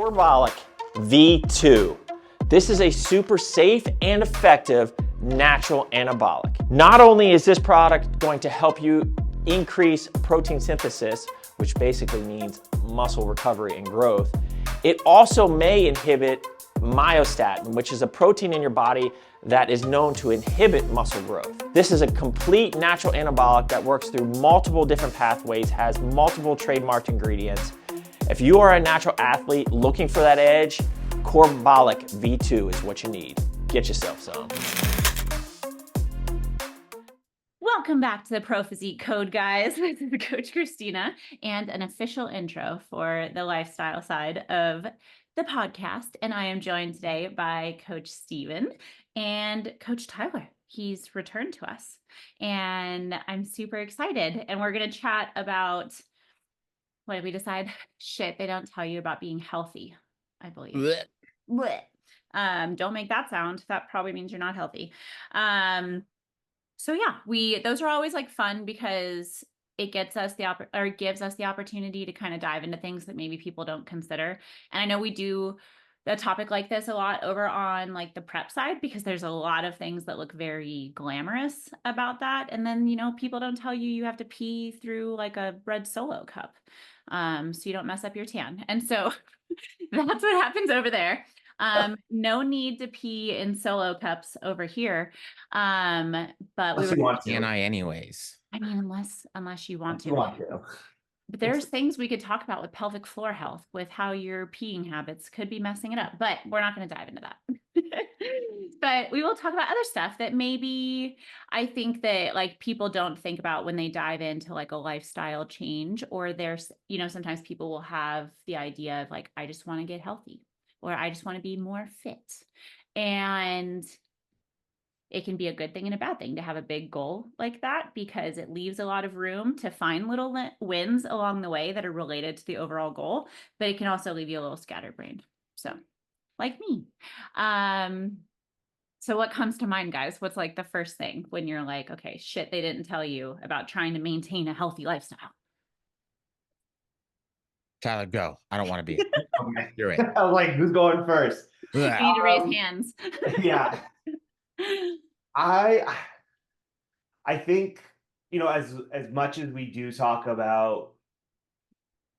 Metabolic V2. This is a super safe and effective natural anabolic. Not only is this product going to help you increase protein synthesis, which basically means muscle recovery and growth, it also may inhibit myostatin, which is a protein in your body that is known to inhibit muscle growth. This is a complete natural anabolic that works through multiple different pathways, has multiple trademarked ingredients. If you are a natural athlete looking for that edge, Corbolic V2 is what you need. Get yourself some. Welcome back to the Pro Physique Code, guys. This is Coach Christina and an official intro for the lifestyle side of the podcast. And I am joined today by Coach Steven and Coach Tyler. He's returned to us and I'm super excited. And we're going to chat about, what did we decide? Shit, they don't tell you about being healthy, I believe. Blech. Blech. Don't make that sound. That probably means you're not healthy. So yeah, those are always like fun because it gets us gives us the opportunity to kind of dive into things that maybe people don't consider. And I know we do a topic like this a lot over on like the prep side because there's a lot of things that look very glamorous about that. And then, people don't tell you have to pee through like a red Solo cup. So you don't mess up your tan. And so that's what happens over there. No need to pee in Solo cups over here. But we want to. Anyways. I mean, unless you want to. You want to. But there's things we could talk about with pelvic floor health, with how your peeing habits could be messing it up, but we're not going to dive into that. But we will talk about other stuff that maybe I think that like people don't think about when they dive into like a lifestyle change, or there's, sometimes people will have the idea of like, I just want to get healthy, or I just want to be more fit. And it can be a good thing and a bad thing to have a big goal like that because it leaves a lot of room to find little wins along the way that are related to the overall goal, but it can also leave you a little scatterbrained. So like me. So what comes to mind, guys? What's like the first thing when you're like, okay, shit, they didn't tell you about trying to maintain a healthy lifestyle? Tyler, go. I don't want to be. You're it. I was like, who's going first? You need to raise hands. Yeah. I think, as much as we do talk about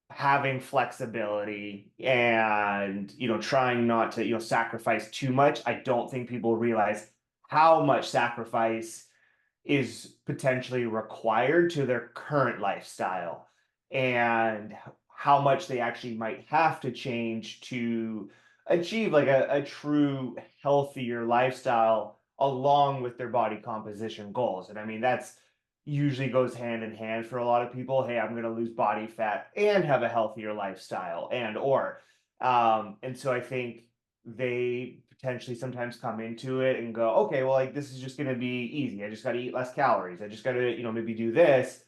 having flexibility and, trying not to, sacrifice too much, I don't think people realize how much sacrifice is potentially required to their current lifestyle and how much they actually might have to change to achieve like a true healthier lifestyle along with their body composition goals. And I mean, that's usually goes hand in hand for a lot of people. Hey, I'm going to lose body fat and have a healthier lifestyle and so I think they potentially sometimes come into it and go, okay, well, like this is just going to be easy. I just got to eat less calories. I just got to, maybe do this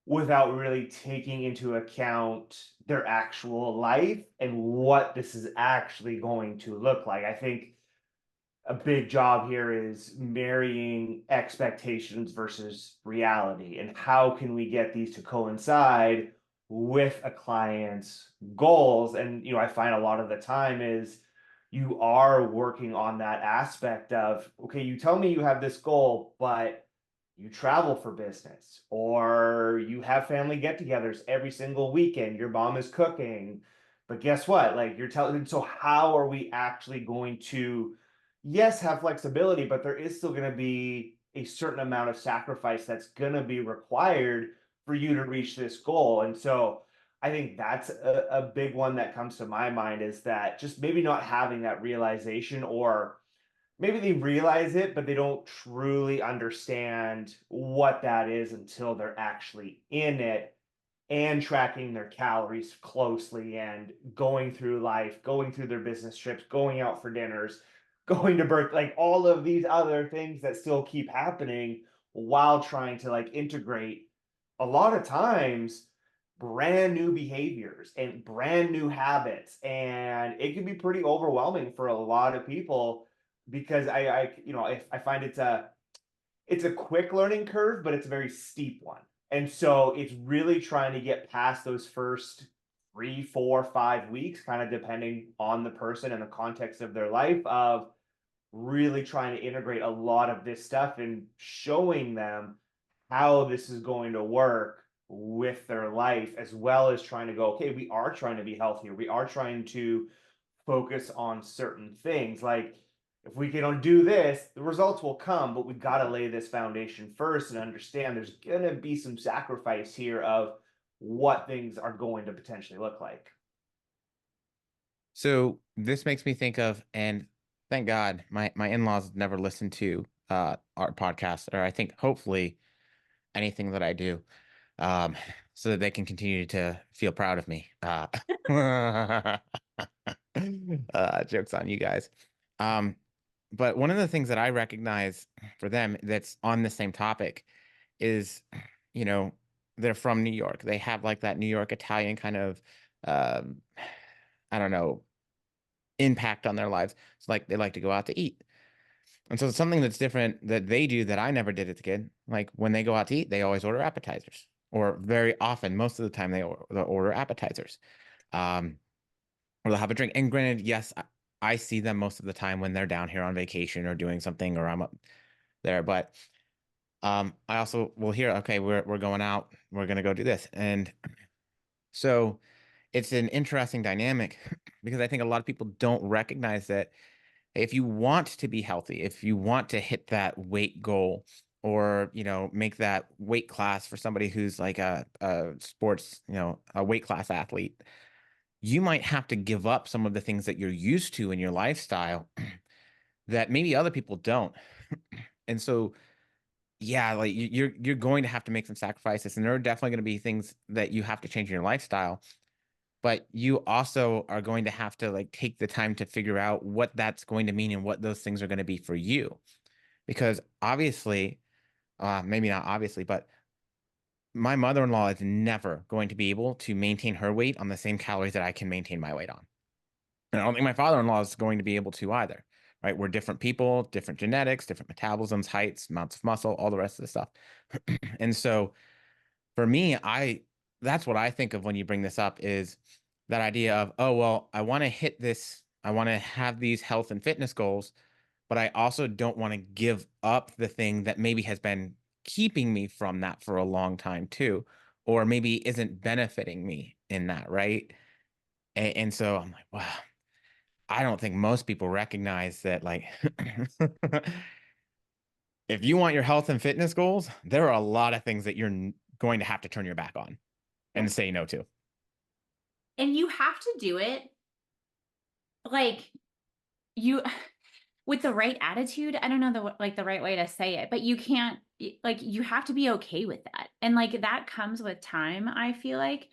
without really taking into account their actual life and what this is actually going to look like. I think a big job here is marrying expectations versus reality, and how can we get these to coincide with a client's goals. And I find a lot of the time is you are working on that aspect of, okay, you tell me you have this goal, but you travel for business, or you have family get-togethers every single weekend, your mom is cooking, but guess what, like you're telling, so how are we actually going to, yes, have flexibility, but there is still going to be a certain amount of sacrifice that's going to be required for you to reach this goal. And so I think that's a big one that comes to my mind, is that just maybe not having that realization, or maybe they realize it, but they don't truly understand what that is until they're actually in it and tracking their calories closely and going through life, going through their business trips, going out for dinners, going to birth, like all of these other things that still keep happening while trying to like integrate a lot of times brand new behaviors and brand new habits. And it can be pretty overwhelming for a lot of people because I find it's a quick learning curve, but it's a very steep one. And so it's really trying to get past those first 3, 4, 5 weeks, kind of depending on the person and the context of their life, of really trying to integrate a lot of this stuff and showing them how this is going to work with their life, as well as trying to go, okay, we are trying to be healthier. We are trying to focus on certain things. Like, if we can do this, the results will come, but we've got to lay this foundation first and understand there's going to be some sacrifice here of what things are going to potentially look like. So this makes me think of, and thank God my in-laws never listen to our podcast, or I think hopefully anything that I do, so that they can continue to feel proud of me. Jokes on you guys. But one of the things that I recognize for them that's on the same topic is, you know, they're from New York. They have like that New York Italian kind of, um, I don't know, impact on their lives. It's like they like to go out to eat. And so something that's different that they do that I never did as a kid, like when they go out to eat, they always order appetizers, or very often, most of the time, they'll order appetizers. Um, or they'll have a drink. And granted, yes, I see them most of the time when they're down here on vacation or doing something, or I'm up there. But I also will hear, okay, we're going out, we're gonna go do this. And so it's an interesting dynamic because I think a lot of people don't recognize that if you want to be healthy, if you want to hit that weight goal, or, you know, make that weight class for somebody who's like a sports, you know, a weight class athlete, you might have to give up some of the things that you're used to in your lifestyle that maybe other people don't. And so, yeah, like you're going to have to make some sacrifices, and there are definitely going to be things that you have to change in your lifestyle. But you also are going to have to like take the time to figure out what that's going to mean and what those things are going to be for you. Because obviously, maybe not obviously, but my mother-in-law is never going to be able to maintain her weight on the same calories that I can maintain my weight on. And I don't think my father-in-law is going to be able to either, right? We're different people, different genetics, different metabolisms, heights, amounts of muscle, all the rest of the stuff. And so for me, that's what I think of when you bring this up, is that idea of, oh, well, I want to hit this, I want to have these health and fitness goals, but I also don't want to give up the thing that maybe has been keeping me from that for a long time too, or maybe isn't benefiting me in that, right? And so I'm like, wow, I don't think most people recognize that, like, if you want your health and fitness goals, there are a lot of things that you're going to have to turn your back on and say no to. And you have to do it like you with the right attitude. I don't know the right way to say it, but you can't, like, you have to be okay with that. And like that comes with time, I feel like.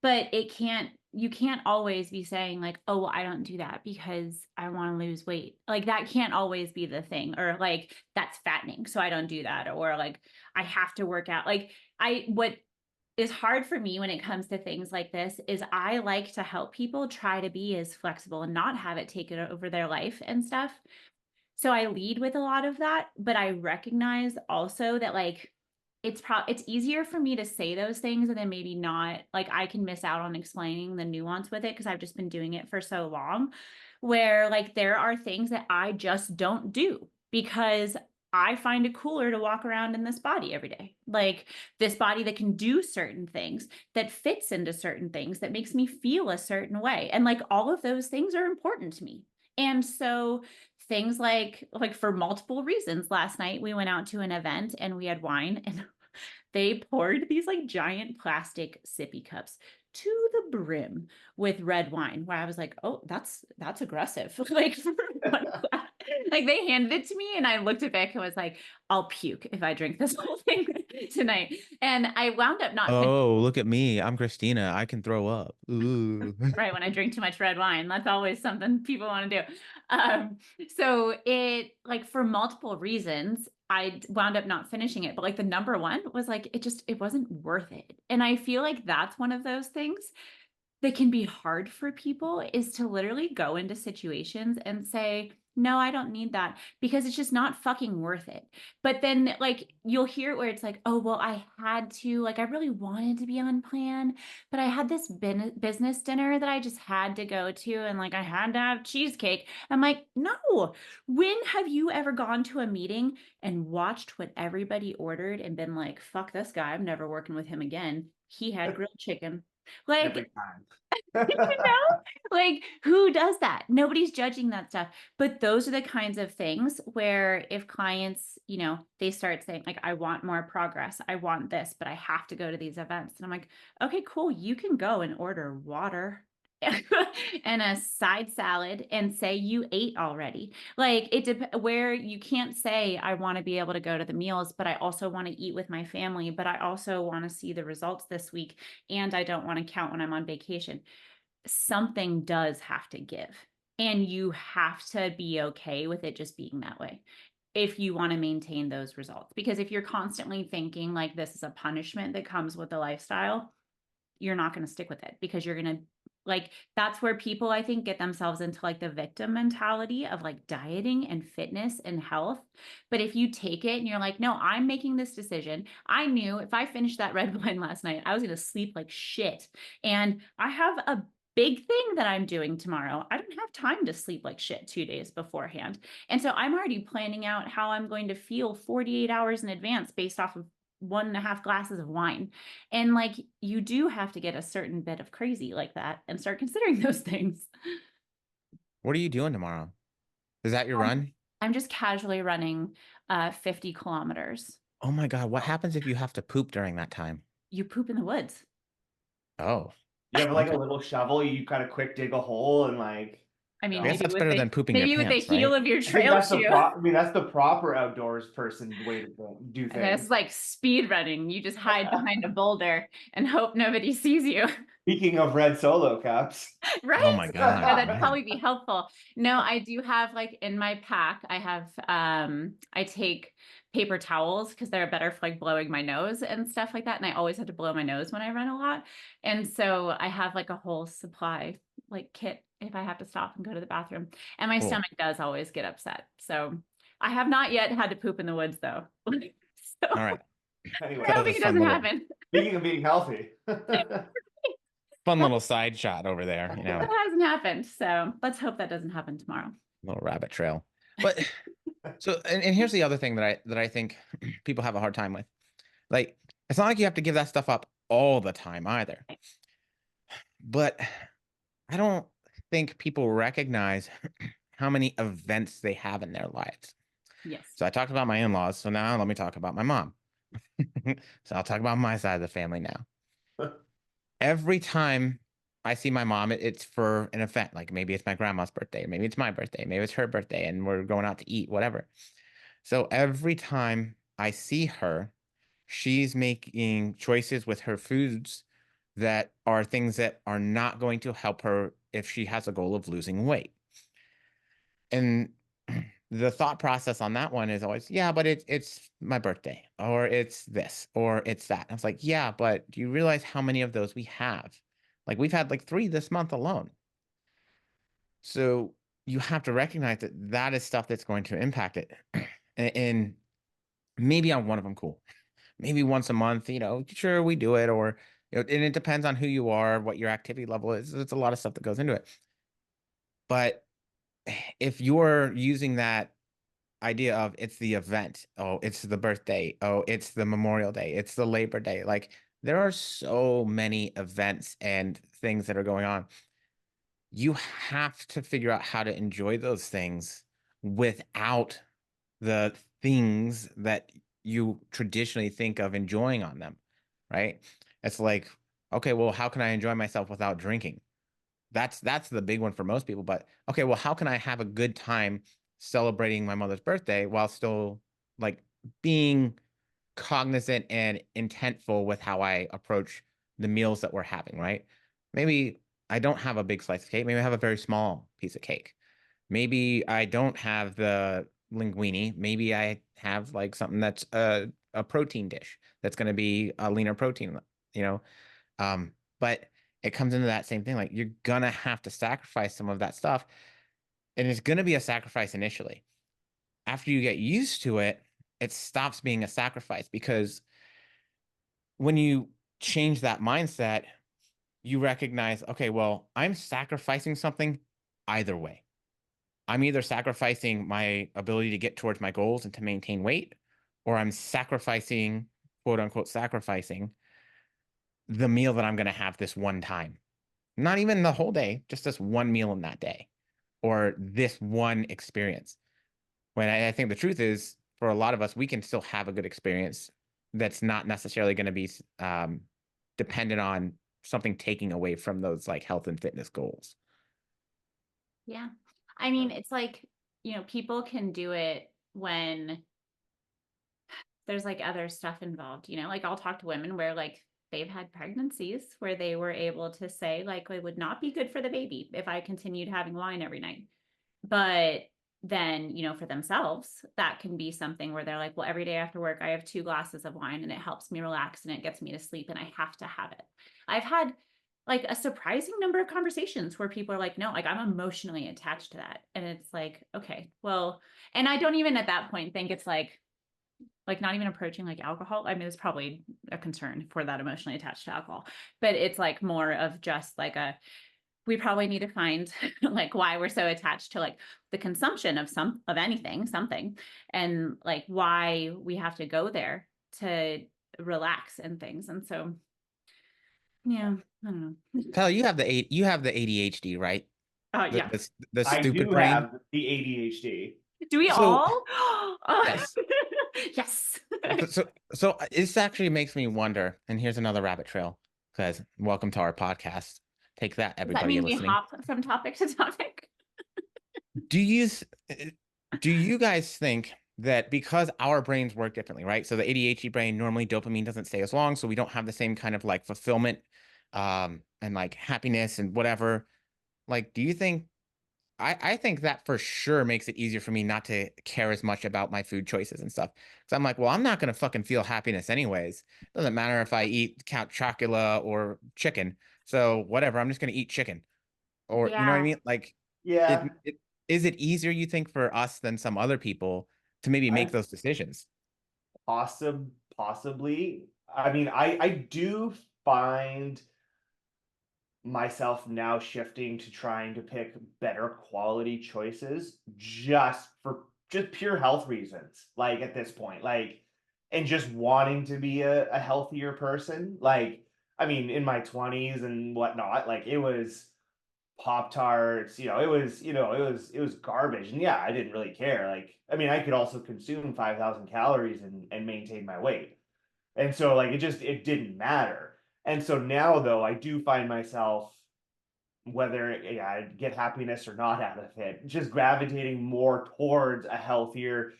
But you can't always be saying like, oh, well, I don't do that because I want to lose weight. Like that can't always be the thing. Or like, that's fattening, so I don't do that. Or like, I have to work out. Like what is hard for me when it comes to things like this is I like to help people try to be as flexible and not have it take it over their life and stuff. So I lead with a lot of that, but I recognize also that like it's easier for me to say those things and then maybe not, like, I can miss out on explaining the nuance with it because I've just been doing it for so long, where like there are things that I just don't do because I find it cooler to walk around in this body every day. Like this body that can do certain things, that fits into certain things, that makes me feel a certain way. And like all of those things are important to me. And so things like for multiple reasons, last night we went out to an event and we had wine, and they poured these like giant plastic sippy cups to the brim with red wine, where I was like, oh, that's aggressive. Like, like they handed it to me and I looked at Vic and was like, I'll puke if I drink this whole thing tonight. And I wound up not Oh, look at me. I'm Christina. I can throw up. Ooh. right when I drink too much red wine. That's always something people want to do. So it, like, for multiple reasons, I wound up not finishing it. But like the number one was like, it wasn't worth it. And I feel like that's one of those things that can be hard for people, is to literally go into situations and say, no, I don't need that because it's just not fucking worth it. But then like you'll hear it where it's like, oh, well, I had to, like, I really wanted to be on plan, but I had this business dinner that I just had to go to and like I had to have cheesecake. I'm like, no, when have you ever gone to a meeting and watched what everybody ordered and been like, fuck this guy, I'm never working with him again. He had grilled chicken. Like, Every time. like who does that? Nobody's judging that stuff. But those are the kinds of things where if clients, they start saying like, I want more progress, I want this, but I have to go to these events. And I'm like, okay, cool. You can go and order water and a side salad and say you ate already. Like where you can't say I want to be able to go to the meals, but I also want to eat with my family, but I also want to see the results this week and I don't want to count when I'm on vacation. Something does have to give, and you have to be okay with it just being that way if you want to maintain those results. Because if you're constantly thinking like this is a punishment that comes with the lifestyle, you're not going to stick with it because you're going to like, that's where people I think get themselves into like the victim mentality of like dieting and fitness and health. But if you take it and you're like, no, I'm making this decision. I knew if I finished that red wine last night, I was going to sleep like shit. And I have a big thing that I'm doing tomorrow. I don't have time to sleep like shit 2 days beforehand. And so I'm already planning out how I'm going to feel 48 hours in advance based off of 1.5 glasses of wine. And like, you do have to get a certain bit of crazy like that and start considering those things. What are you doing tomorrow? Is that your run? I'm just casually running 50 kilometers. Oh my God. What happens if you have to poop during that time? You poop in the woods. Oh, You have like okay. a little shovel, you kind of quick dig a hole and like, I mean, I guess maybe that's with better than pooping your maybe with the pants, heel right? of your I think trail that's shoe. that's the proper outdoors person way to do And that's things. like speed running. You just hide behind a boulder and hope nobody sees you. Speaking of red solo caps. Oh Right? my God, Yeah, that'd man. probably be helpful. No, I do have like in my pack, I have I take paper towels because they're better for like blowing my nose and stuff like that. And I always have to blow my nose when I run a lot. And so I have like a whole supply like kit if I have to stop and go to the bathroom. And my Cool. stomach does always get upset. So I have not yet had to poop in the woods though. So All right. Anyway, we're That was hoping a it fun doesn't little happen. speaking of being healthy. side shot over there, That hasn't happened. So let's hope that doesn't happen tomorrow. little rabbit trail. But so, and here's the other thing that I think people have a hard time with. Like, it's not like you have to give that stuff up all the time either. But I don't think people recognize how many events they have in their lives. Yes. So I talked about my in-laws. So now let me talk about my mom. So I'll talk about my side of the family now. Every time I see my mom, it's for an event. Like maybe it's my grandma's birthday, maybe it's my birthday, maybe it's her birthday, and we're going out to eat, whatever. So every time I see her, she's making choices with her foods that are things that are not going to help her if she has a goal of losing weight. And the thought process on that one is always, yeah, but it's my birthday, or it's this, or it's that. I was like, yeah, but do you realize how many of those we have? Like we've had like 3 this month alone. So you have to recognize that that is stuff that's going to impact it. And maybe on one of them, cool. Maybe once a month, sure, we do it, or and it depends on who you are, what your activity level is. There's a lot of stuff that goes into it. But if you're using that idea of it's the event, oh, it's the birthday, oh, it's the Memorial Day, it's the Labor Day, like there are so many events and things that are going on. You have to figure out how to enjoy those things without the things that you traditionally think of enjoying on them, right? It's like, okay, well, how can I enjoy myself without drinking? That's the big one for most people. But okay, well, how can I have a good time celebrating my mother's birthday while still like being cognizant and intentful with how I approach the meals that we're having, right? Maybe I don't have a big slice of cake. Maybe I have a very small piece of cake. Maybe I don't have the linguine. Maybe I have like something that's a protein dish that's going to be a leaner protein, you know. But it comes into that same thing. Like you're gonna have to sacrifice some of that stuff. And it's going to be a sacrifice initially. After you get used to it, it stops being a sacrifice, because when you change that mindset, you recognize, okay, well, I'm sacrificing something either way. I'm either sacrificing my ability to get towards my goals and to maintain weight, or I'm sacrificing, quote unquote, sacrificing the meal that I'm going to have this one time. Not even the whole day, just this one meal in that day, or this one experience. When I think the truth is, for a lot of us, we can still have a good experience that's not necessarily going to be dependent on something taking away from those like health and fitness goals. Yeah. I mean, it's like, people can do it when there's like other stuff involved, like I'll talk to women where like they've had pregnancies where they were able to say like it would not be good for the baby if I continued having wine every night. But then, for themselves, that can be something where they're like, well, every day after work, I have 2 glasses of wine and it helps me relax and it gets me to sleep and I have to have it. I've had like a surprising number of conversations where people are like, no, like I'm emotionally attached to that. And it's like, okay, well, and I don't even at that point think it's like not even approaching like alcohol. I mean, it's probably a concern for that emotionally attached to alcohol, but it's like more of just like we probably need to find like why we're so attached to like the consumption of something, and like why we have to go there to relax and things. And so, yeah, I don't know. Tyler, you have the ADHD, right? Yeah. The I stupid do brain. have the ADHD. Do we So all? yes. Yes. So this actually makes me wonder, and here's another rabbit trail, because welcome to our podcast. Take that, Does that everybody mean we listening. hop from topic to topic? Do you do you guys think that because our brains work differently, right? So the ADHD brain, normally dopamine doesn't stay as long, so we don't have the same kind of like fulfillment and like happiness and whatever. Like, do you think I think that for sure makes it easier for me not to care as much about my food choices and stuff. So I'm like, well, I'm not gonna fucking feel happiness anyways. Doesn't matter if I eat Count Chocula or chicken. So whatever, I'm just gonna eat chicken. Or you know what I Yeah. mean? Like Yeah, it is it easier, you think, for us than some other people to maybe make I those decisions? possibly. I mean, I do find myself now shifting to trying to pick better quality choices just pure health reasons, like at this point, like, and just wanting to be a healthier person. Like, I mean, in my 20s and whatnot, like it was Pop Tarts, it was garbage. And yeah, I didn't really care. Like, I mean, I could also consume 5,000 calories and maintain my weight. And so like it didn't matter. And so now though, I do find myself, whether I get happiness or not out of it, just gravitating more towards a healthier,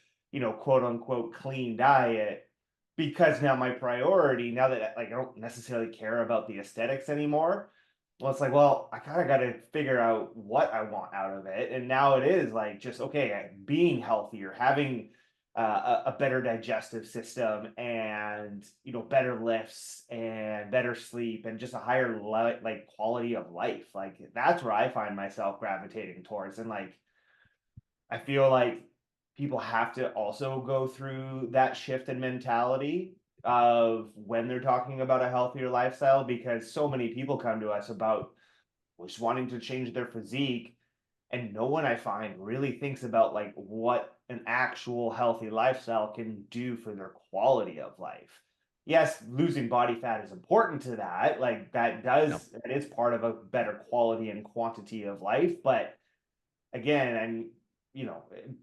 quote unquote clean diet, because now my priority, now that like I don't necessarily care about the aesthetics anymore, well, it's like, well, I kind of got to figure out what I want out of it. And now it is like just okay, being healthier, having a better digestive system, and better lifts and better sleep and just a higher like quality of life. Like that's where I find myself gravitating towards. And like I feel like people have to also go through that shift in mentality of when they're talking about a healthier lifestyle, because so many people come to us about just wanting to change their physique, and no one I find really thinks about like what an actual healthy lifestyle can do for their quality of life. Yes, losing body fat is important to that. Like No. that is part of a better quality and quantity of life. But again, and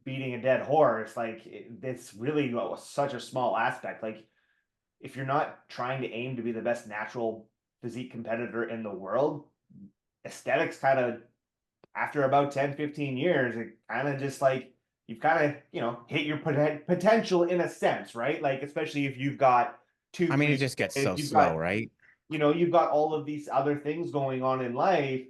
beating a dead horse, like it's really such a small aspect. Like if you're not trying to aim to be the best natural physique competitor in the world, aesthetics kind of, after about 10-15 years, it kind of just like you've kind of, hit your potential in a sense, right? Like, especially if you've got two, I mean, it three just gets so kids, slow, right? you've got all of these other things going on in life.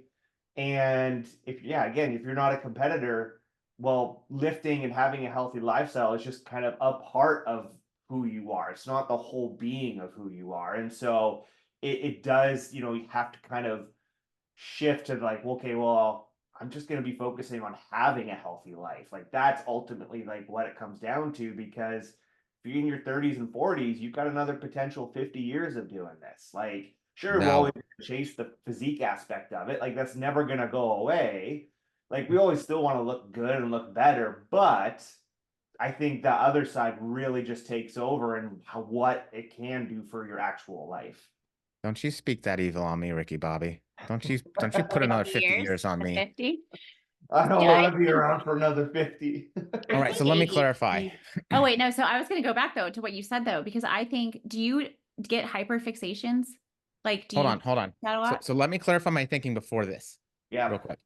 And again, if you're not a competitor, well, lifting and having a healthy lifestyle is just kind of a part of who you are. It's not the whole being of who you are. And so it does, you have to kind of shift to like, okay, well, I'm just going to be focusing on having a healthy life. Like that's ultimately like what it comes down to, because if you're in your 30s and 40s, you've got another potential 50 years of doing this. Like, sure, we'll No. always chase the physique aspect of it. Like that's never going to go away. Like we always still want to look good and look better, but I think the other side really just takes over and what it can do for your actual life. Don't you speak that evil on me, Ricky Bobby. Don't you put another 50 50 years years on to me. 50. I don't Yeah, want to be around for another 50. All I right, think so let me clarify. ADHD. Oh, wait, no. So I was going to go back though to what you said though, because I think, do you get hyperfixations? Like, do Hold you on, hold on. that a lot? So let me clarify my thinking before this, Yeah. real quick.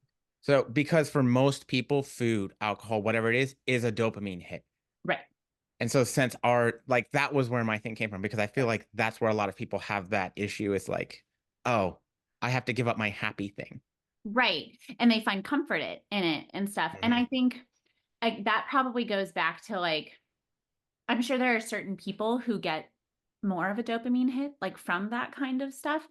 So because for most people, food, alcohol, whatever it is a dopamine hit. Right. And so since our like that was where my thing came from, because I feel like that's where a lot of people have that issue. It's like, oh, I have to give up my happy thing. Right. And they find comfort in it and stuff. And I think like that probably goes back to like, I'm sure there are certain people who get more of a dopamine hit, like from that kind of stuff.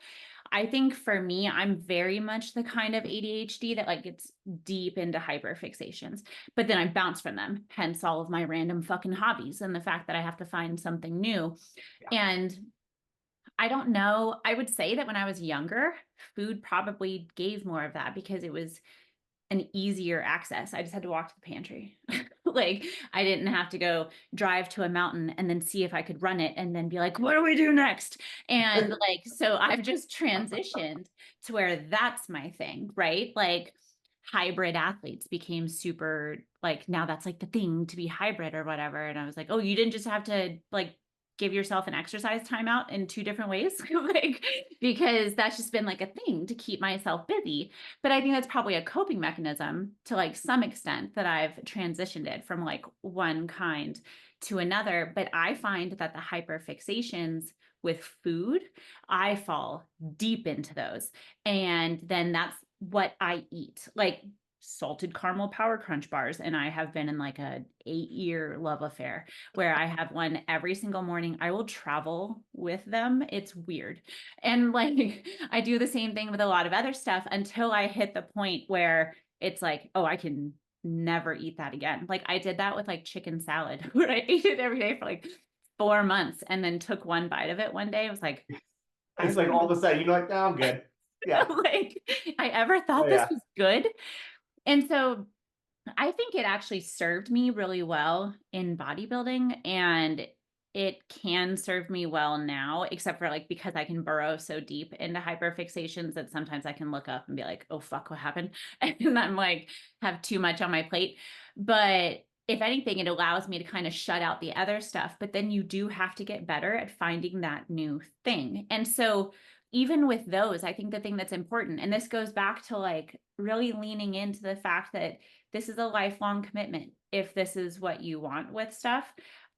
I think for me, I'm very much the kind of ADHD that like gets deep into hyperfixations, but then I bounce from them, hence all of my random fucking hobbies and the fact that I have to find something new. Yeah. And I don't know. I would say that when I was younger, food probably gave more of that because it was an easier access. I just had to walk to the pantry. Like I didn't have to go drive to a mountain and then see if I could run it and then be like, what do we do next? And like, so I've just transitioned to where that's my thing, right? Like hybrid athletes became super like now that's like the thing to be hybrid or whatever. And I was like, oh, you didn't just have to like give yourself an exercise timeout in two different ways, like because that's just been like a thing to keep myself busy. But I think that's probably a coping mechanism to like some extent that I've transitioned it from like one kind to another. But I find that the hyperfixations with food, I fall deep into those. And then that's what I eat. Like salted caramel power crunch bars, and I have been in like a 8-year love affair where I have one every single morning. I will travel with them. It's weird. And like I do the same thing with a lot of other stuff until I hit the point where it's like, oh, I can never eat that again. Like I did that with like chicken salad where I ate it every day for like 4 months and then took one bite of it one day. I was like, It's like all of a sudden you're like, no, I'm good. Yeah. like I ever Oh thought this yeah. was good. And so I think it actually served me really well in bodybuilding, and it can serve me well now, except for like because I can burrow so deep into hyperfixations that sometimes I can look up and be like, oh fuck, what happened? And I'm like have too much on my plate. But if anything, it allows me to kind of shut out the other stuff. But then you do have to get better at finding that new thing. And so even with those, I think the thing that's important, and this goes back to like really leaning into the fact that this is a lifelong commitment. If this is what you want with stuff,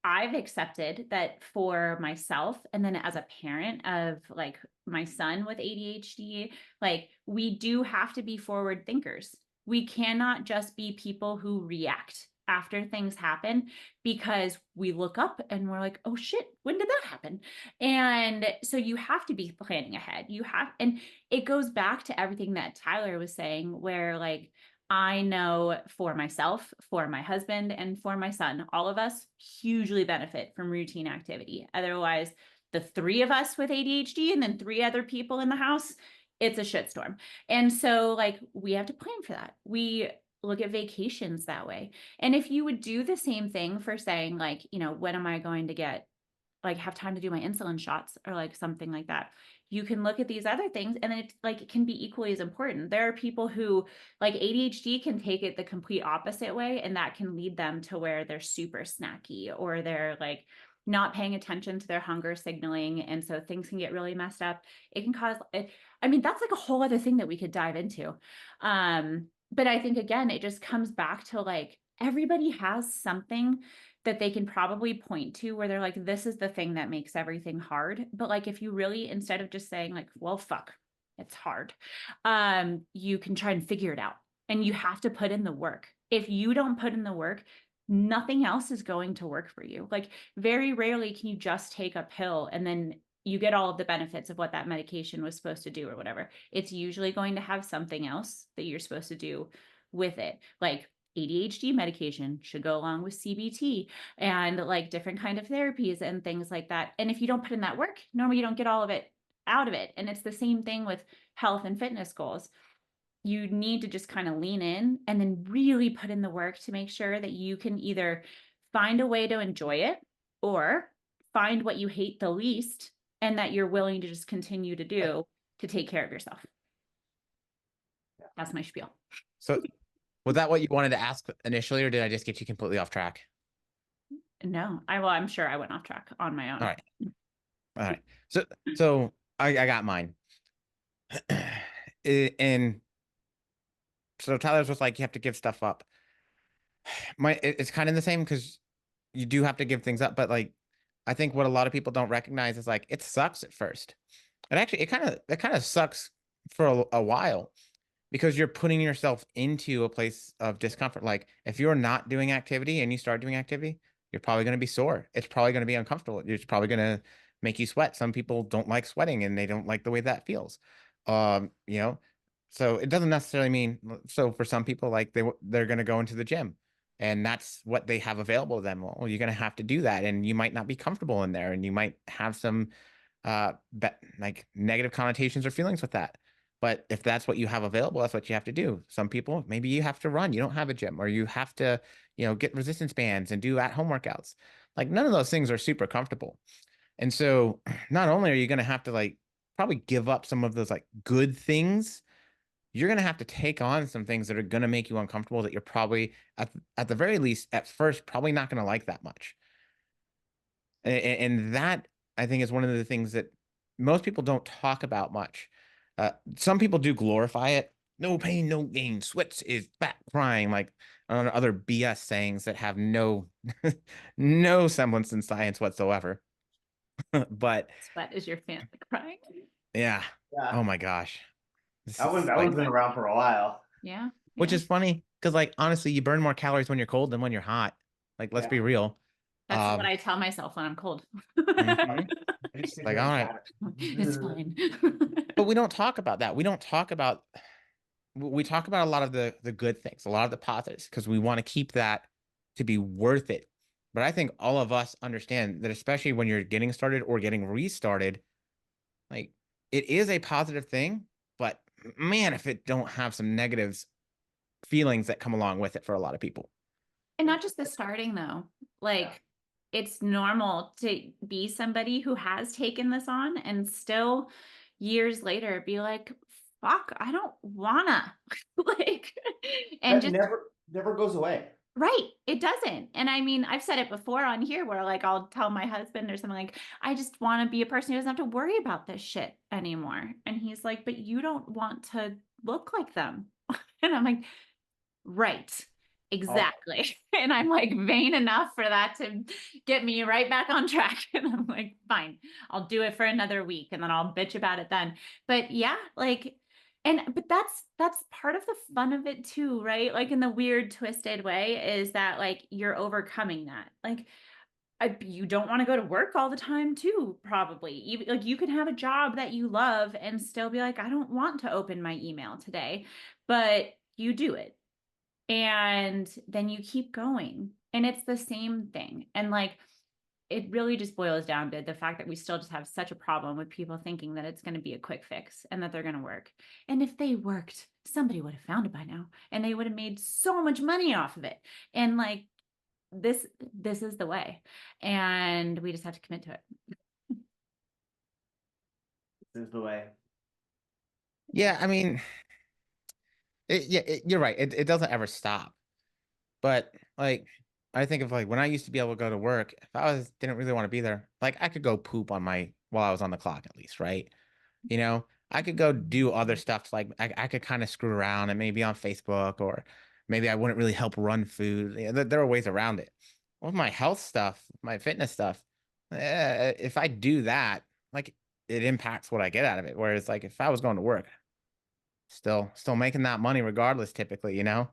I've accepted that for myself. And then as a parent of like my son with ADHD, like we do have to be forward thinkers. We cannot just be people who react after things happen because we look up and we're like, oh shit, when did that happen? And so you have to be planning ahead. You have, and it goes back to everything that Tyler was saying, where like, I know for myself, for my husband, and for my son, all of us hugely benefit from routine activity. Otherwise, the three of us with ADHD and then three other people in the house, it's a shitstorm. And so, like, we have to plan for that. We look at vacations that way. And if you would do the same thing for saying, like, you know, when am I going to get like have time to do my insulin shots or like something like that, you can look at these other things and it like it can be equally as important. There are people who like ADHD can take it the complete opposite way, and that can lead them to where they're super snacky or they're like not paying attention to their hunger signaling, and so things can get really messed up. It can cause I mean that's like a whole other thing that we could dive into. But I think again it just comes back to like everybody has something that they can probably point to where they're like, this is the thing that makes everything hard. But like, if you really, instead of just saying like, well, fuck, it's hard, you can try and figure it out, and you have to put in the work. If you don't put in the work, nothing else is going to work for you. Like very rarely can you just take a pill and then you get all of the benefits of what that medication was supposed to do or whatever. It's usually going to have something else that you're supposed to do with it. Like ADHD medication should go along with CBT and like different kind of therapies and things like that. And if you don't put in that work, normally you don't get all of it out of it. And it's the same thing with health and fitness goals. You need to just kind of lean in and then really put in the work to make sure that you can either find a way to enjoy it or find what you hate the least and that you're willing to just continue to do to take care of yourself. That's my spiel. So was that what you wanted to ask initially, or did I just get you completely off track? No, I'm sure I went off track on my own. All right. So I got mine. And so Tyler's was like, you have to give stuff up. It's kind of the same because you do have to give things up, but like, I think what a lot of people don't recognize is like, it sucks at first. And actually, it kind of sucks for a while because you're putting yourself into a place of discomfort. Like if you're not doing activity and you start doing activity, you're probably going to be sore. It's probably going to be uncomfortable. It's probably going to make you sweat. Some people don't like sweating and they don't like the way that feels. You know, so it doesn't necessarily mean, so for some people, like they're going to go into the gym and that's what they have available to them. Well, you're going to have to do that. And you might not be comfortable in there and you might have some, like negative connotations or feelings with that. But if that's what you have available, that's what you have to do. Some people, maybe you have to run. You don't have a gym, or you have to, get resistance bands and do at-home workouts. Like none of those things are super comfortable. And so not only are you going to have to like probably give up some of those like good things, you're going to have to take on some things that are going to make you uncomfortable that you're probably at the very least at first probably not going to like that much. And that I think is one of the things that most people don't talk about much. Some people do glorify it. No pain, no gain. Sweat is fat crying, like other BS sayings that have no no semblance in science whatsoever. But Sweat is your fan crying. yeah. Yeah. Oh my gosh. That Like, one's been around for a while. Yeah. which is funny because like honestly, you burn more calories when you're cold than when you're hot. Like, let's be real. That's what I tell myself when I'm cold. Mhm. Like, all right. It's fine. But we don't talk about that. We talk about a lot of the good things, a lot of the positives, because we want to keep that to be worth it. But I think all of us understand that, especially when you're getting started or getting restarted, like it is a positive thing, but man, if it don't have some negatives feelings that come along with it for a lot of people. And not just the starting though. Like it's normal to be somebody who has taken this on and still years later be like, fuck, I don't wanna like and That just never goes away. right. It doesn't. And I mean, I've said it before on here where like I'll tell my husband or something like, I just want to be a person who doesn't have to worry about this shit anymore. And he's like, but you don't want to look like them. And I'm like, right. Exactly. And I'm like vain enough for that to get me right back on track. And I'm like, fine, I'll do it for another week and then I'll bitch about it then. But yeah, like, but that's part of the fun of it too, right? Like in the weird twisted way is that like you're overcoming that. Like you don't want to go to work all the time too, probably. Even like you can have a job that you love and still be like, I don't want to open my email today, but you do it and then you keep going and it's the same thing. And like it really just boils down to the fact that we still just have such a problem with people thinking that it's going to be a quick fix and that they're going to work. And if they worked, somebody would have found it by now and they would have made so much money off of it. And like this is the way, and we just have to commit to it. This is the way. Yeah, I mean, you're right. It doesn't ever stop. But like, I think of like when I used to be able to go to work, if I didn't really want to be there, like I could go poop while I was on the clock at least, right? I could go do other stuff. Like I could kind of screw around and maybe on Facebook, or maybe I wouldn't really help run food. There are ways around it. With my health stuff, my fitness stuff, if I do that, like it impacts what I get out of it. Whereas like if I was going to work, still making that money regardless, typically. Yeah.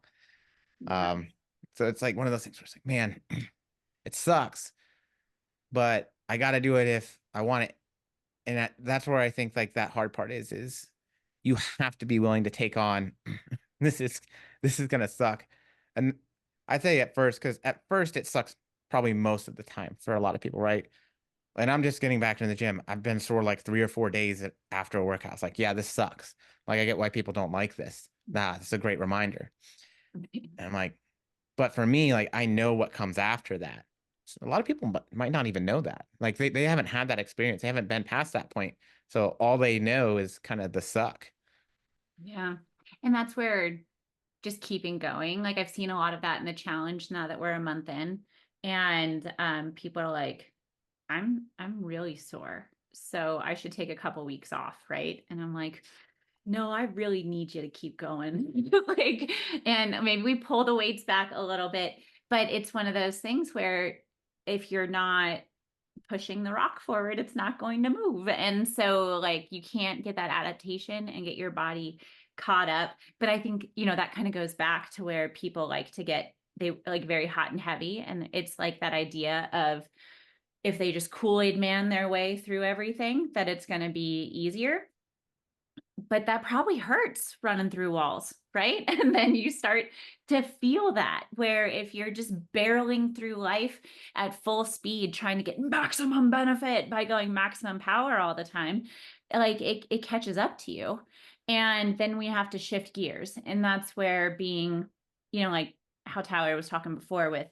So it's like one of those things where it's like, man, it sucks, but I got to do it if I want it and that's where I think like that hard part is you have to be willing to take on this is this is gonna suck. And I'd say at first, because at first it sucks probably most of the time for a lot of people, right? And I'm just getting back into the gym. I've been sore like 3 or 4 days after a workout. It's like, yeah, this sucks. Like I get why people don't like this. Nah, it's a great reminder. And I'm like, but for me, like I know what comes after that. So a lot of people might not even know that. Like they haven't had that experience. They haven't been past that point. So all they know is kind of the suck. Yeah. And that's where just keeping going. Like I've seen a lot of that in the challenge now that we're a month in. And people are like, I'm really sore. So I should take a couple weeks off, right? And I'm like, no, I really need you to keep going. Like, and maybe we pull the weights back a little bit, but it's one of those things where if you're not pushing the rock forward, it's not going to move. And so like you can't get that adaptation and get your body caught up. But I think, that kind of goes back to where people like to get they like very hot and heavy. And it's like that idea of if they just Kool-Aid man their way through everything, that it's going to be easier. But that probably hurts running through walls, right? And then you start to feel that, where if you're just barreling through life at full speed, trying to get maximum benefit by going maximum power all the time, like it catches up to you. And then we have to shift gears. And that's where being, like how Tyler was talking before with,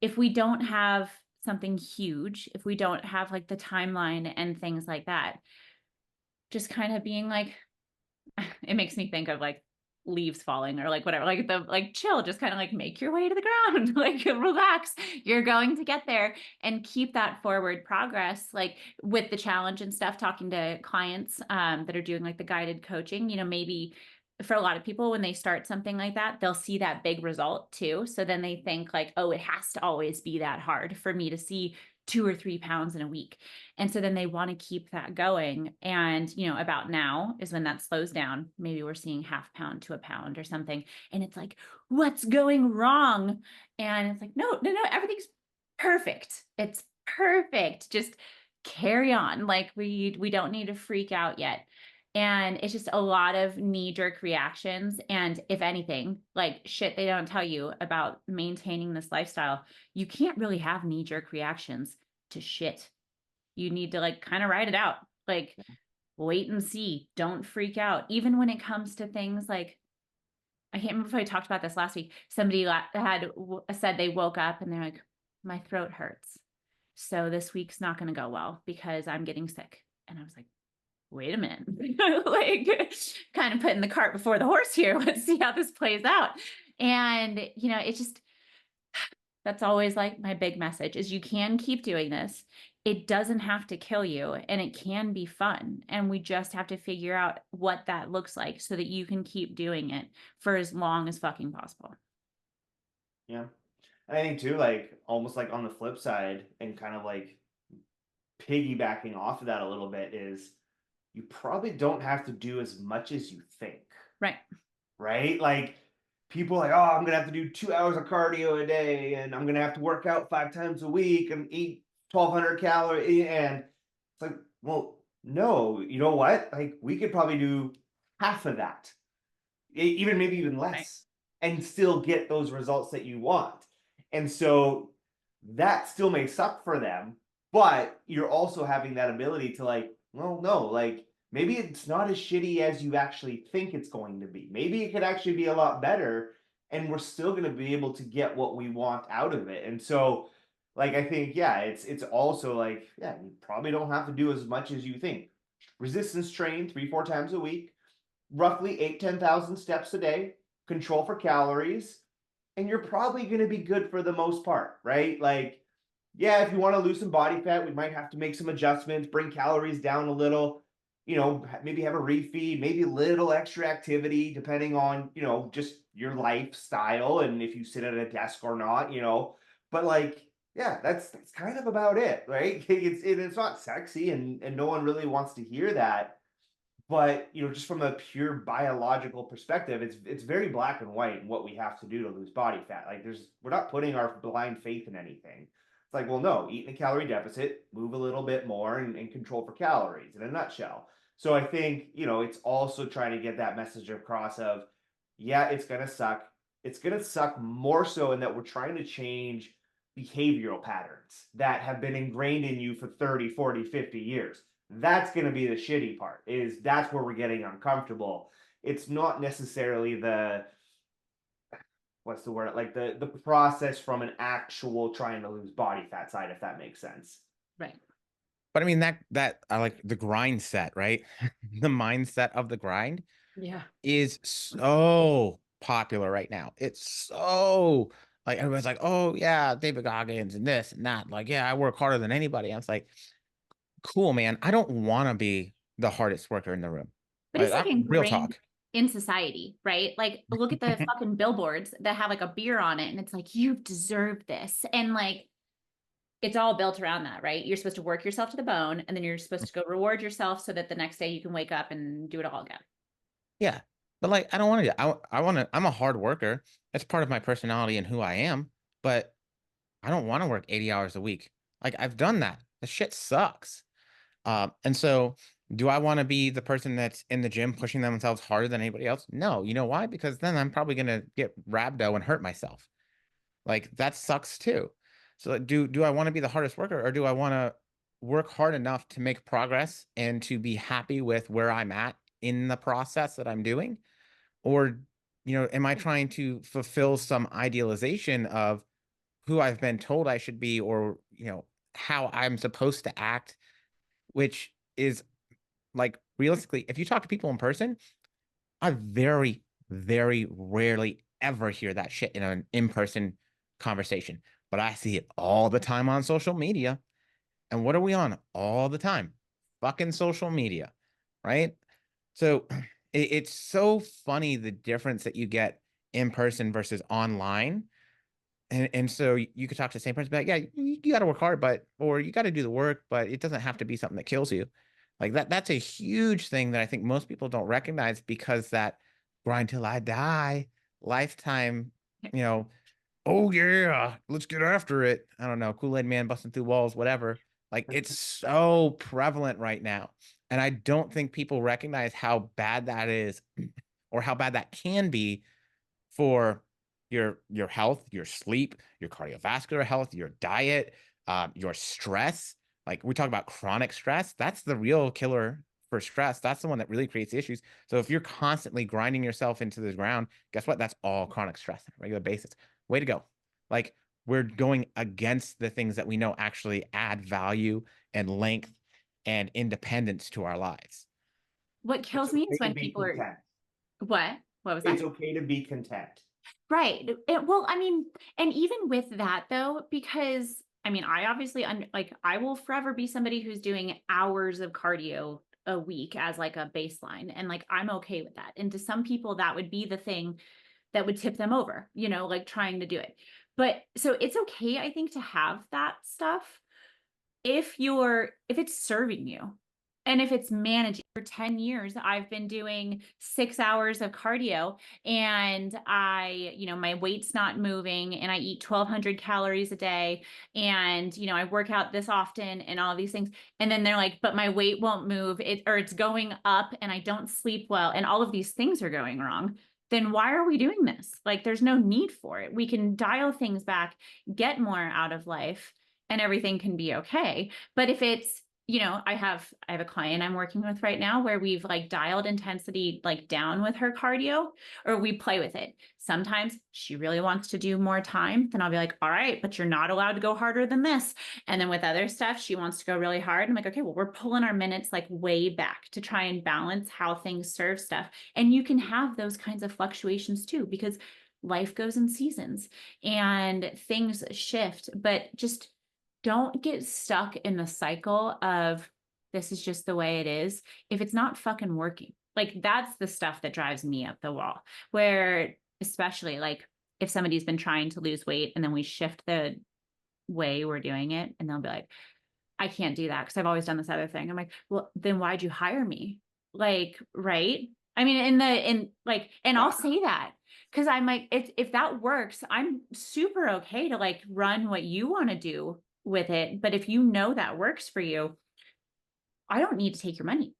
if we don't have something huge, if we don't have like the timeline and things like that, just kind of being like, it makes me think of like leaves falling or like whatever, like the like chill, just kind of like make your way to the ground, like relax, you're going to get there, and keep that forward progress. Like with the challenge and stuff, talking to clients that are doing like the guided coaching, maybe for a lot of people when they start something like that, they'll see that big result too, so then they think like, oh, it has to always be that hard for me to see 2 or 3 pounds in a week. And so then they want to keep that going. And, about now is when that slows down. Maybe we're seeing half pound to a pound or something. And it's like, what's going wrong? And it's like, no, everything's perfect. It's perfect. Just carry on. Like we don't need to freak out yet. And it's just a lot of knee-jerk reactions. And if anything, like shit they don't tell you about maintaining this lifestyle, you can't really have knee-jerk reactions to shit. You need to like kind of ride it out. Like wait and see. Don't freak out. Even when it comes to things like, I can't remember if I talked about this last week. Somebody had said they woke up and they're like, my throat hurts. So this week's not going to go well because I'm getting sick. And I was like, wait a minute, like kind of putting the cart before the horse here. Let's see how this plays out. And, it's just, that's always like my big message is you can keep doing this. It doesn't have to kill you and it can be fun. And we just have to figure out what that looks like so that you can keep doing it for as long as fucking possible. Yeah. And I think too, like almost like on the flip side and kind of like piggybacking off of that a little bit is you probably don't have to do as much as you think. Right. Right? Like people are like, oh, I'm gonna have to do 2 hours of cardio a day and I'm gonna have to work out 5 times a week and eat 1,200 calories. And it's like, well, no, you know what? Like we could probably do half of that, even maybe even less, and still get those results that you want. And so that still may suck for them, but you're also having that ability to like, well, no, like maybe it's not as shitty as you actually think it's going to be. Maybe it could actually be a lot better, and we're still going to be able to get what we want out of it. And so, like, I think, yeah, it's also like, yeah, you probably don't have to do as much as you think. Resistance train 3-4 times a week, roughly 8-10,000 steps a day, control for calories, and you're probably going to be good for the most part, right? Like, yeah, if you want to lose some body fat, we might have to make some adjustments, bring calories down a little, maybe have a refeed, maybe a little extra activity, depending on, just your lifestyle and if you sit at a desk or not, but like, yeah, that's kind of about it, right? It's not sexy and no one really wants to hear that. But just from a pure biological perspective, it's very black and white in what we have to do to lose body fat. Like we're not putting our blind faith in anything. It's like, well, no, eat in a calorie deficit, move a little bit more and control for calories in a nutshell. So I think, it's also trying to get that message across of, yeah, it's going to suck. It's going to suck more so in that we're trying to change behavioral patterns that have been ingrained in you for 30, 40, 50 years. That's going to be the shitty part, is that's where we're getting uncomfortable. It's not necessarily the, what's the word, like the process from an actual trying to lose body fat side, if that makes sense. Right. But I mean that I like the grind set, right? The mindset of the grind Yeah. is so popular right now. It's so like everybody's like, oh yeah, David Goggins and this and that. Like, yeah, I work harder than anybody. I was like, cool, man. I don't want to be the hardest worker in the room. But it's like Real ingrained talk. in society, right? Like, look at the fucking billboards that have like a beer on it, and it's like, you deserve this. And like, it's all built around that, right? You're supposed to work yourself to the bone, and then you're supposed to go reward yourself so that the next day you can wake up and do it all again. Yeah. But like I don't want to I want to I'm a hard worker. That's part of my personality and who I am, but I don't want to work 80 hours a week. Like I've done that. The shit sucks. And so do I want to be the person that's in the gym pushing themselves harder than anybody else? No. You know why? Because then I'm probably gonna get rhabdo and hurt myself. Like that sucks too. So do I want to be the hardest worker, or do I want to work hard enough to make progress and to be happy with where I'm at in the process that I'm doing? Or, am I trying to fulfill some idealization of who I've been told I should be, or, how I'm supposed to act, which is like realistically, if you talk to people in person, I very, very rarely ever hear that shit in an in-person conversation. But I see it all the time on social media. And what are we on all the time? Fucking social media, right? So it's so funny the difference that you get in person versus online. And so you could talk to the same person, but yeah, you got to work hard, or you got to do the work, but it doesn't have to be something that kills you. Like that's a huge thing that I think most people don't recognize, because that grind till I die lifetime, you know, oh yeah, let's get after it. I don't know, Kool-Aid man busting through walls, whatever. Like it's so prevalent right now. And I don't think people recognize how bad that is or how bad that can be for your health, your sleep, your cardiovascular health, your diet, your stress. Like we talk about chronic stress, that's the real killer for stress. That's the one that really creates issues. So if you're constantly grinding yourself into the ground, guess what? That's all chronic stress on a regular basis. Way to go. Like we're going against the things that we know actually add value and length and independence to our lives. What It's kills me okay is to when be people are, content. what? What was It's that? okay to be content. Right. Well, I mean, and even with that though, because I mean, I obviously like I will forever be somebody who's doing hours of cardio a week as like a baseline, and like I'm okay with that. And to some people that would be the thing that would tip them over, like trying to do it. But so it's okay, I think, to have that stuff if it's serving you and if it's managing. For 10 years I've been doing 6 hours of cardio, and my weight's not moving, and I eat 1,200 calories a day, and I work out this often and all these things, and then they're like, but my weight won't move, or it's going up, and I don't sleep well, and all of these things are going wrong. Then why are we doing this? Like, there's no need for it. We can dial things back, get more out of life, and everything can be okay. But if it's, I have a client I'm working with right now where we've like dialed intensity like down with her cardio, or we play with it. Sometimes she really wants to do more time, then I'll be like, all right, but you're not allowed to go harder than this. And then with other stuff, she wants to go really hard. I'm like, okay, well, we're pulling our minutes like way back to try and balance how things serve stuff. And you can have those kinds of fluctuations too, because life goes in seasons and things shift, but just don't get stuck in the cycle of this is just the way it is if it's not fucking working. Like that's the stuff that drives me up the wall, where especially like if somebody's been trying to lose weight and then we shift the way we're doing it, and they'll be like, I can't do that because I've always done this other thing. I'm like, well, then why'd you hire me? Like, right? I mean, and I'll say that because I'm like, if that works, I'm super okay to like run what you want to do with it. But if you know that works for you, I don't need to take your money.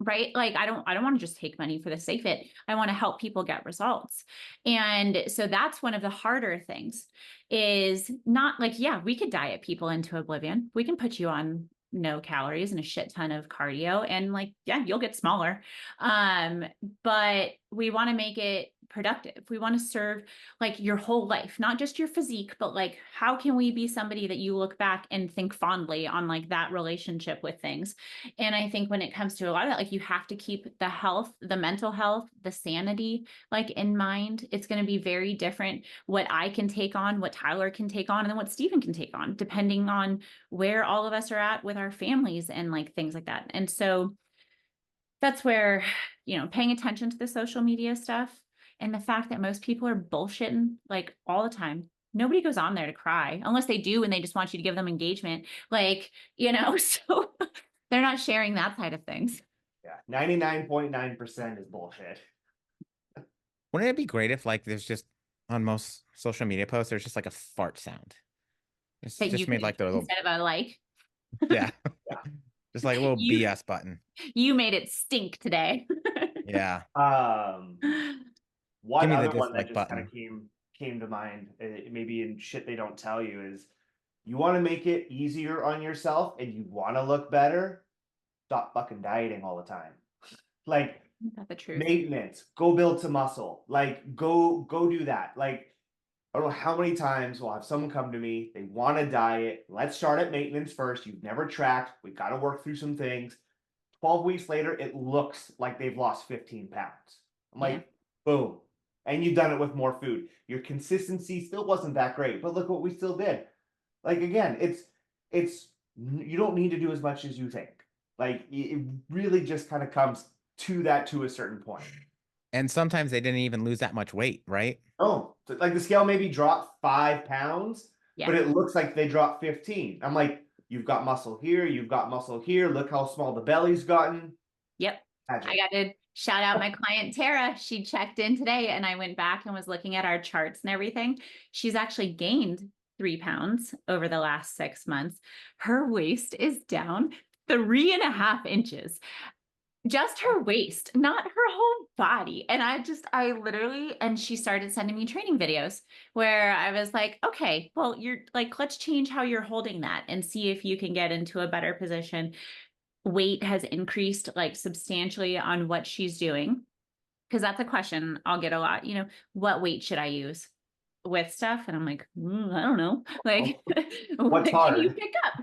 Right? Like I don't want to just take money for the sake of it. I want to help people get results. And so that's one of the harder things is not like, yeah, we could diet people into oblivion. We can put you on no calories and a shit ton of cardio and like, yeah, you'll get smaller. But we want to make it productive. We want to serve like your whole life, not just your physique, but like, how can we be somebody that you look back and think fondly on like that relationship with things? And I think when it comes to a lot of that, like you have to keep the health, the mental health, the sanity, like in mind. It's going to be very different what I can take on, what Tyler can take on, and then what Stephen can take on, depending on where all of us are at with our families and like things like that. And so that's where, paying attention to the social media stuff and the fact that most people are bullshitting like all the time. Nobody goes on there to cry unless they do and they just want you to give them engagement. Like, so they're not sharing that side of things. Yeah, 99.9% is bullshit. Wouldn't it be great if like there's just on most social media posts, there's just like a fart sound. It's That you just made could, like the little, instead of a like, yeah, Yeah. just like a little you BS button. you made it stink today. Yeah. Give One me the other one that dislike just kind of button. came to mind, maybe in shit they don't tell you, is you want to make it easier on yourself and you want to look better, stop fucking dieting all the time. Like Not the truth. maintenance, go build some muscle. Like go do that. Like I don't know how many times we'll have someone come to me, they want to diet. Let's start at maintenance first. You've never tracked. We got to work through some things. 12 weeks later, it looks like they've lost 15 pounds. I'm Yeah. like, boom. And you've done it with more food. Your consistency still wasn't that great, but look what we still did. Like again, it's you don't need to do as much as you think. Like it really just kind of comes to that to a certain point. And sometimes they didn't even lose that much weight, right? Oh, so, like the scale maybe dropped 5 pounds, Yeah. but it looks like they dropped 15. I'm like, you've got muscle here, you've got muscle here. Look how small the belly's gotten. Yep. Magic. I got to shout out my client, Tara. She checked in today and I went back and was looking at our charts and everything. She's actually gained 3 pounds over the last 6 months. Her waist is down 3.5 inches. Just her waist, not her whole body. And I literally, and she started sending me training videos where I was like, okay, well, you're like, let's change how you're holding that and see if you can get into a better position. Weight has increased like substantially on what she's doing. Because that's a question I'll get a lot, what weight should I use with stuff? And I'm like, I don't know. Like, what What's can you hard? pick up?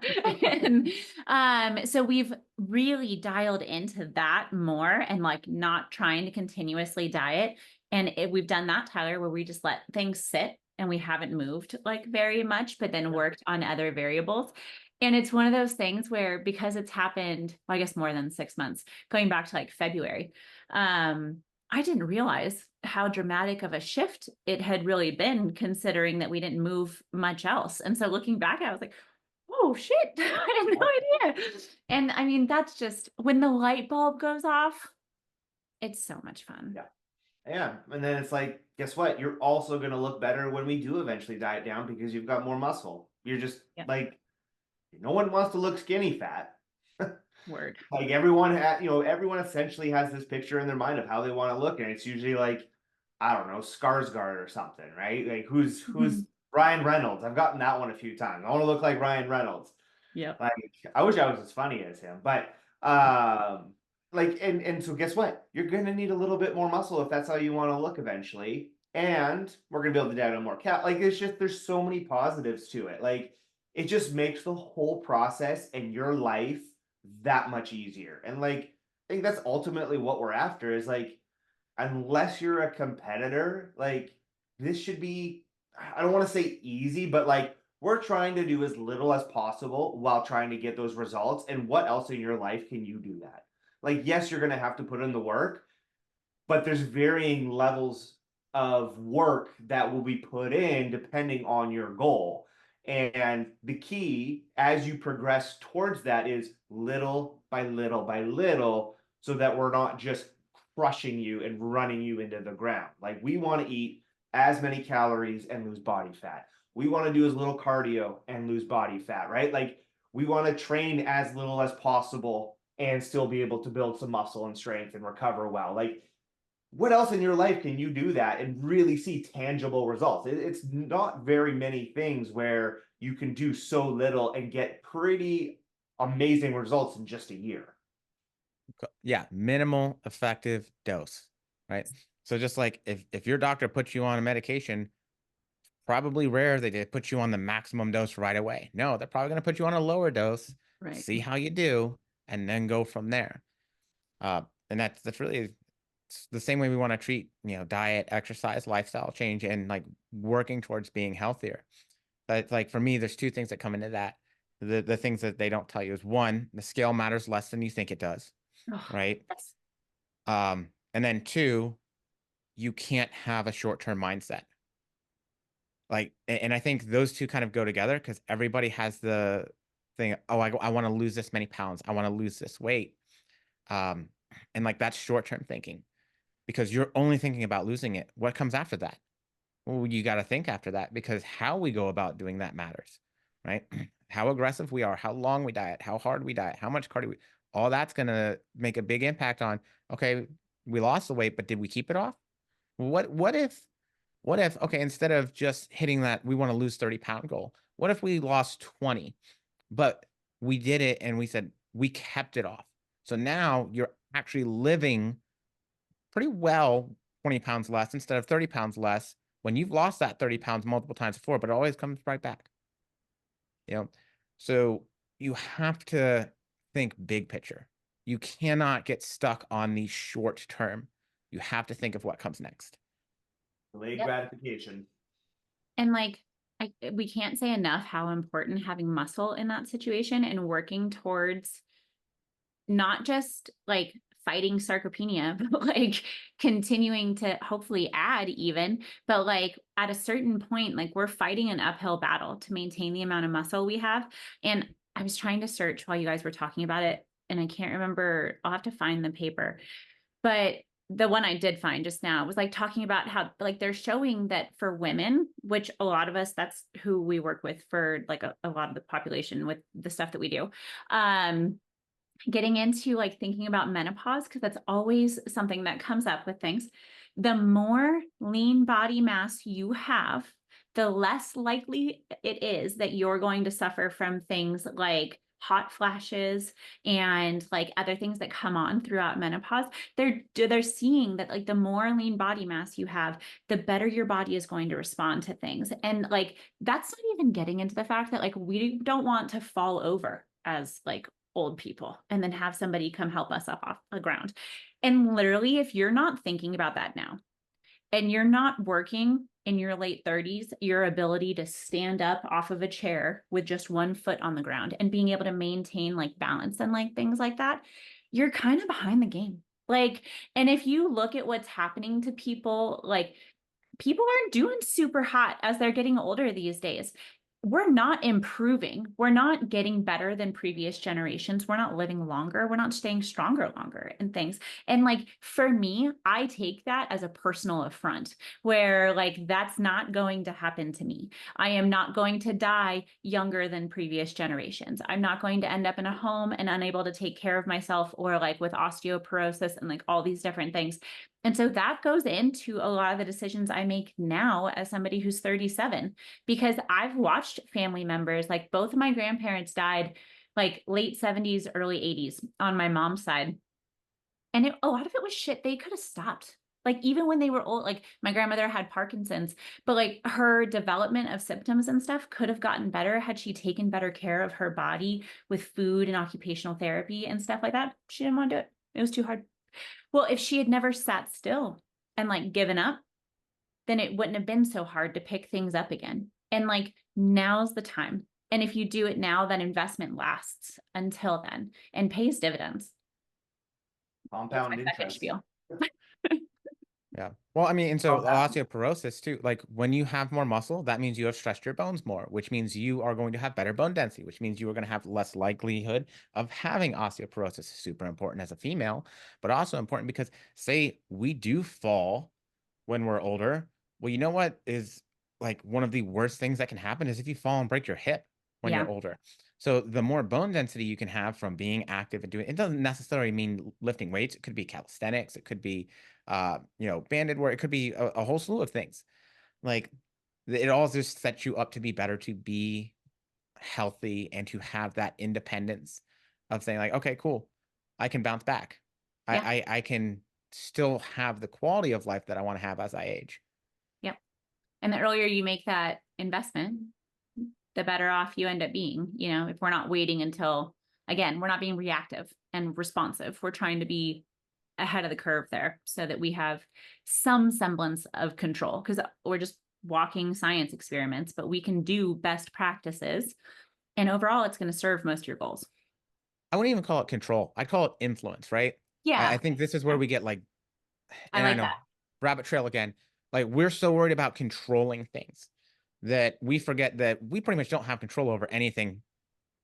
And so we've really dialed into that more and like not trying to continuously diet. And we've done that, Tyler, where we just let things sit and we haven't moved like very much, but then worked on other variables. And it's one of those things where because it's happened, well, I guess more than 6 months, going back to like February, I didn't realize how dramatic of a shift it had really been, considering that we didn't move much else. And so looking back, I was like, oh shit, I had no idea. And I mean, that's just when the light bulb goes off, it's so much fun. Yeah. Yeah. And then it's like, guess what? You're also going to look better when we do eventually diet down because you've got more muscle. You're just like, no one wants to look skinny fat. Word. Like everyone essentially has this picture in their mind of how they want to look. And it's usually like, I don't know, Skarsgård or something, right? Like who's Ryan Reynolds? I've gotten that one a few times. I want to look like Ryan Reynolds. Yeah. Like I wish I was as funny as him, but like and so guess what? You're gonna need a little bit more muscle if that's how you want to look eventually. And we're gonna be able to diet on more cat. Like it's just there's so many positives to it. Like it just makes the whole process and your life that much easier. And like I think that's ultimately what we're after is like unless you're a competitor, like this should be, I don't want to say easy, but like we're trying to do as little as possible while trying to get those results. And what else in your life can you do that? Like, yes, you're going to have to put in the work, but there's varying levels of work that will be put in depending on your goal. And the key as you progress towards that is little by little by little, so that we're not just crushing you and running you into the ground. Like we want to eat as many calories and lose body fat. we want to do as little cardio and lose body fat, right? Like we want to train as little as possible and still be able to build some muscle and strength and recover well. Like what else in your life can you do that and really see tangible results? It's not very many things where you can do so little and get pretty amazing results in just a year. Yeah, minimal effective dose, right? So just like if your doctor puts you on a medication, probably rare they did put you on the maximum dose right away. No, they're probably going to put you on a lower dose, Right. see how you do, and then go from there. And that's really it's the same way we want to treat, diet, exercise, lifestyle change, and like working towards being healthier. But like for me, there's two things that come into that. The things that they don't tell you is one, the scale matters less than you think it does, Oh, right? yes. And then two, you can't have a short-term mindset. Like, and I think those two kind of go together because everybody has the thing, oh, I want to lose this many pounds. I want to lose this weight. Um, and like that's short-term thinking because you're only thinking about losing it. What comes after that? Well, you got to think after that because how we go about doing that matters, right? How aggressive we are, how long we diet, how hard we diet, how much cardio, all that's going to make a big impact on, okay, we lost the weight, but did we keep it off? What if, okay, instead of just hitting that, we want to lose 30-pound goal, what if we lost 20, but we did it and we said we kept it off. So now you're actually living pretty well 20 pounds less instead of 30 pounds less when you've lost that 30 pounds multiple times before, but it always comes right back. So you have to think big picture. You cannot get stuck on the short term. You have to think of what comes next. Delayed Yep. gratification. And like, we can't say enough how important having muscle in that situation and working towards not just like fighting sarcopenia, but like continuing to hopefully add even, but like at a certain point, like we're fighting an uphill battle to maintain the amount of muscle we have. And I was trying to search while you guys were talking about it, and I can't remember, I'll have to find the paper, but the one I did find just now was like talking about how like they're showing that for women, which a lot of us, that's who we work with for like a lot of the population with the stuff that we do. Getting into like thinking about menopause, because that's always something that comes up with things. The more lean body mass you have, the less likely it is that you're going to suffer from things like hot flashes and like other things that come on throughout menopause. They're seeing that like the more lean body mass you have, the better your body is going to respond to things. And like that's not even getting into the fact that like we don't want to fall over as like old people and then have somebody come help us up off the ground. And literally, if you're not thinking about that now and you're not working in your late 30s, your ability to stand up off of a chair with just one foot on the ground and being able to maintain like balance and like things like that, you're kind of behind the game. Like, and if you look at what's happening to people, like people aren't doing super hot as they're getting older these days. We're not improving. We're not getting better than previous generations. We're not living longer. We're not staying stronger longer and things. And like for me, I take that as a personal affront where like that's not going to happen to me. I am not going to die younger than previous generations. I'm not going to end up in a home and unable to take care of myself or like with osteoporosis and like all these different things. And so that goes into a lot of the decisions I make now as somebody who's 37, because I've watched family members, like both of my grandparents died like late 70s, early 80s on my mom's side. And a lot of it was shit they could have stopped. Like even when they were old, like my grandmother had Parkinson's, but like her development of symptoms and stuff could have gotten better had she taken better care of her body with food and occupational therapy and stuff like that. She didn't want to do it. It was too hard. Well, if she had never sat still and like given up, then it wouldn't have been so hard to pick things up again. And like now's the time. And if you do it now, that investment lasts until then and pays dividends. That's my Compound second interest. spiel. Yeah. Well, I mean, and so Compound. osteoporosis too, like when you have more muscle, that means you have stressed your bones more, which means you are going to have better bone density, which means you are going to have less likelihood of having osteoporosis. Super important as a female, but also important because say we do fall when we're older. Well, you know what is like one of the worst things that can happen is if you fall and break your hip when Yeah. you're older. So the more bone density you can have from being active and doing it doesn't necessarily mean lifting weights. It could be calisthenics, it could be banded work, it could be a whole slew of things. Like it all just sets you up to be better, to be healthy, and to have that independence of saying like, okay, cool, I can bounce back. Yeah. I can still have the quality of life that I want to have as I age. Yep. And the earlier you make that investment, the better off you end up being. You know, if we're not waiting until, again, we're not being reactive and responsive. We're trying to be ahead of the curve there so that we have some semblance of control, because we're just walking science experiments, but we can do best practices. And overall, it's going to serve most of your goals. I wouldn't even call it control. I'd call it influence, right? Yeah. I think this is where we get like, I and I like know that. rabbit trail again. Like we're so worried about controlling things that we forget that we pretty much don't have control over anything.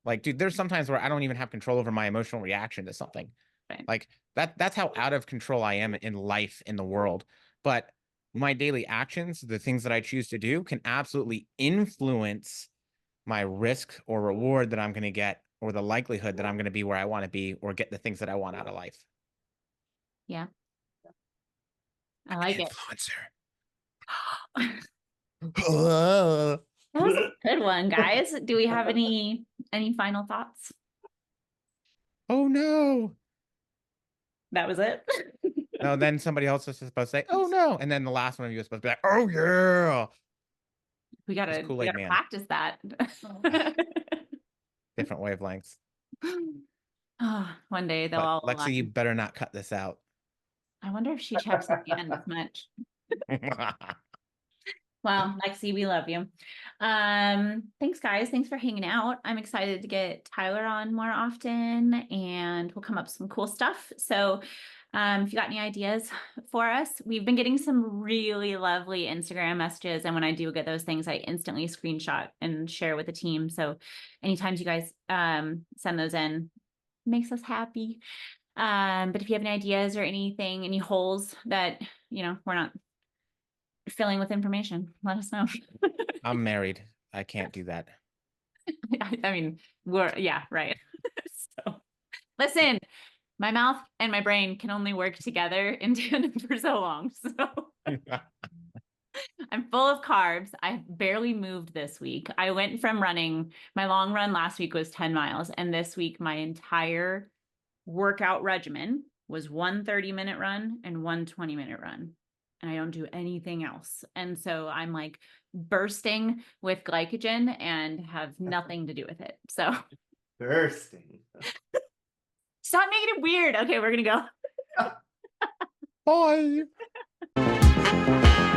Like, dude, there's sometimes where I don't even have control over my emotional reaction to something. Right. Like that's how out of control I am in life, in the world. But my daily actions, the things that I choose to do, can absolutely influence my risk or reward that I'm going to get, or the likelihood that I'm going to be where I want to be, or get the things that I want out of life. Yeah. I like it. Influencer. That was a good one, guys. Do we have any final thoughts? Oh no. That was it. No, then somebody else is supposed to say, "Oh no," and then the last one of you is supposed to be like, "Oh yeah." We gotta Kool-Aid Man. practice that. Different wavelengths. Oh, one day they'll all Lexi, align. you better not cut this out. I wonder if she checks at the end as much. Well, Lexi, we love you. Thanks, guys. Thanks for hanging out. I'm excited to get Tyler on more often, and we'll come up with some cool stuff. So if you got any ideas for us, we've been getting some really lovely Instagram messages. And when I do get those things, I instantly screenshot and share with the team. So anytime you guys send those in, it makes us happy. But if you have any ideas or anything, any holes that, we're not filling with information, let us know. I'm married. I can't do that. I mean, yeah, right. So listen, my mouth and my brain can only work together in tandem for so long. So I'm full of carbs. I barely moved this week. I went from running, my long run last week was 10 miles. And this week, my entire workout regimen was 1 30-minute run and 1 20-minute run. And I don't do anything else. And so I'm like bursting with glycogen and have nothing to do with it. So Bursting. stop making it weird. Okay, we're going to go. Bye.